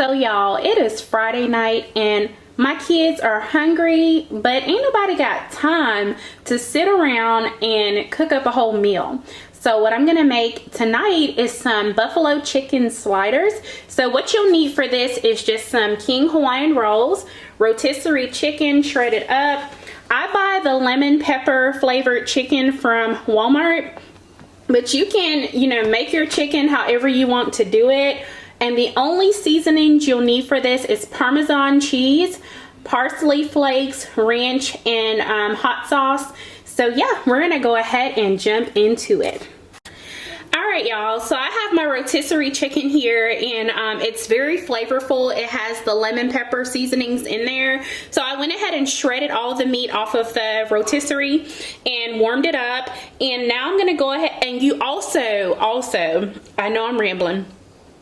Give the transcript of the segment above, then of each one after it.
So y'all, it is Friday night and my kids are hungry, but ain't nobody got time to sit around and cook up a whole meal. So what I'm gonna make tonight is some buffalo chicken sliders. So what you'll need for this is just some King Hawaiian rolls, rotisserie chicken shredded up. I buy the lemon pepper flavored chicken from Walmart, but you can, make your chicken however you want to do it. And the only seasonings you'll need for this is Parmesan cheese, parsley flakes, ranch, and hot sauce. So yeah, we're gonna go ahead and jump into it. Alright y'all, so I have my rotisserie chicken here and it's very flavorful. It has the lemon pepper seasonings in there. So I went ahead and shredded all the meat off of the rotisserie and warmed it up. And now I'm going to go ahead and you also, I know I'm rambling.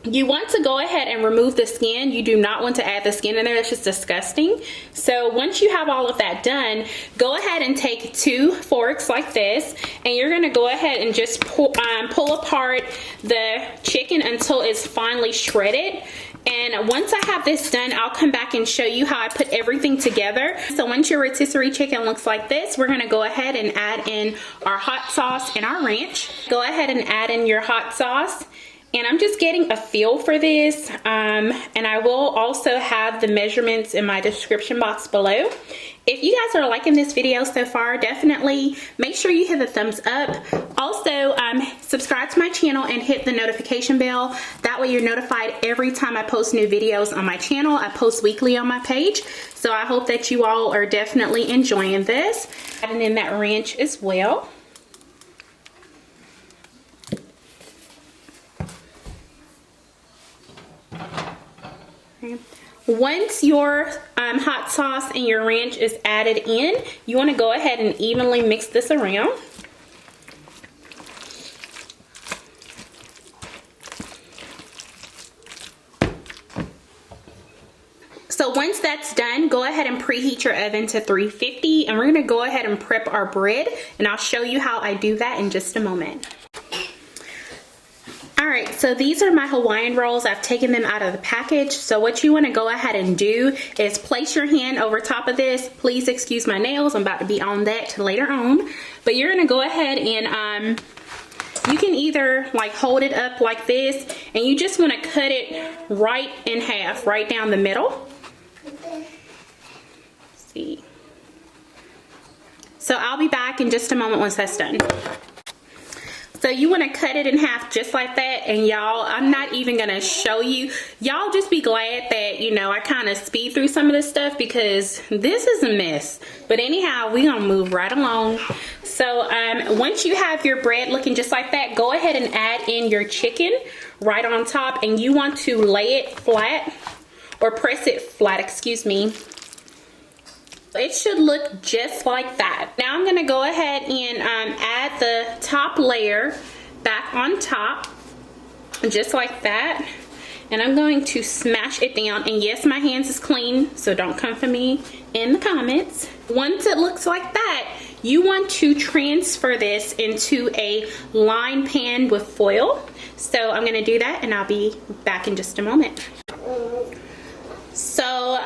You want to go ahead and remove the skin. You do not want to add the skin in there. That's just disgusting. So once you have all of that done, go ahead and take 2 forks like this, and you're going to go ahead and just pull apart the chicken until it's finely shredded. And once I have this done, I'll come back and show you how I put everything together. So once your rotisserie chicken looks like this, we're going to go ahead and add in our hot sauce and our ranch. Go ahead and add in your hot sauce. And I'm just getting a feel for this, and I will also have the measurements in my description box below. If you guys are liking this video so far, definitely make sure you hit the thumbs up. Also, subscribe to my channel and hit the notification bell. That way you're notified every time I post new videos on my channel. I post weekly on my page. So I hope that you all are definitely enjoying this. Adding in that ranch as well. Once your hot sauce and your ranch is added in, you want to go ahead and evenly mix this around. So once that's done, go ahead and preheat your oven to 350, and we're going to go ahead and prep our bread, and I'll show you how I do that in just a moment. Alright, so these are my Hawaiian rolls. I've taken them out of the package. So what you want to go ahead and do is place your hand over top of this. Please excuse my nails. I'm about to be on that later on. But you're going to go ahead and you can either like hold it up like this, and you just want to cut it right in half, right down the middle. See. So I'll be back in just a moment once that's done. So you want to cut it in half just like that, and y'all, I'm not even going to show you. Y'all just be glad that, I kind of speed through some of this stuff because this is a mess. But anyhow, we're going to move right along. So once you have your bread looking just like that, go ahead and add in your chicken right on top, and you want to lay it flat or press it flat, excuse me. It should look just like that. Now I'm going to go ahead and add the top layer back on top, just like that. And I'm going to smash it down. And yes, my hands is clean, so don't come for me in the comments. Once it looks like that, you want to transfer this into a lined pan with foil. So I'm going to do that, and I'll be back in just a moment. So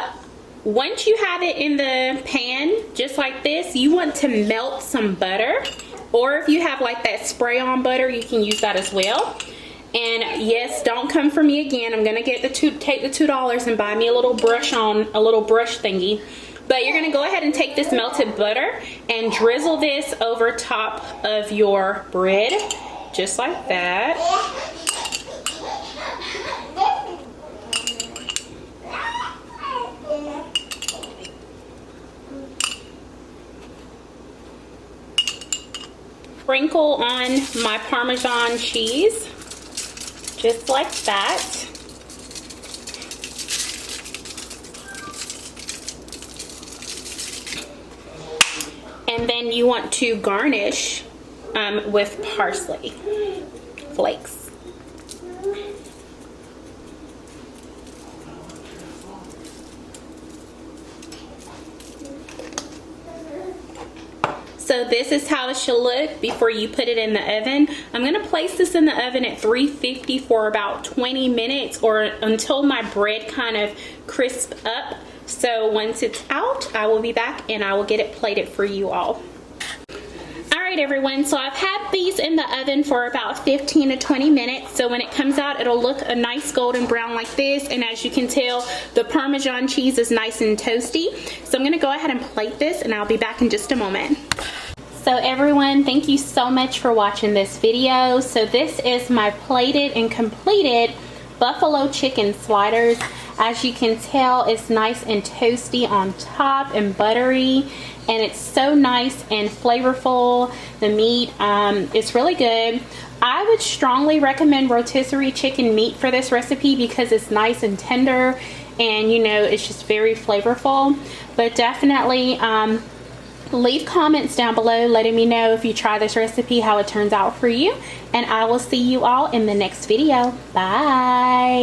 once you have it in the pan, just like this, you want to melt some butter. Or if you have like that spray-on butter, you can use that as well. And yes, don't come for me again. I'm gonna take the $2 and buy me a little brush thingy. But you're gonna go ahead and take this melted butter and drizzle this over top of your bread, just like that. Sprinkle on my Parmesan cheese, just like that. And then you want to garnish with parsley flakes. So this is how it should look before you put it in the oven. I'm going to place this in the oven at 350 for about 20 minutes or until my bread kind of crisp up. So once it's out, I will be back and I will get it plated for you all. Alright everyone, so I've had these in the oven for about 15 to 20 minutes. So when it comes out, it'll look a nice golden brown like this. And as you can tell, the Parmesan cheese is nice and toasty. So I'm going to go ahead and plate this and I'll be back in just a moment. So everyone, thank you so much for watching this video. So this is my plated and completed buffalo chicken sliders. As you can tell, it's nice and toasty on top and buttery, and it's so nice and flavorful. The meat is really good. I would strongly recommend rotisserie chicken meat for this recipe because it's nice and tender, and you know, it's just very flavorful. But definitely leave comments down below letting me know if you try this recipe, how it turns out for you, and I will see you all in the next video. Bye.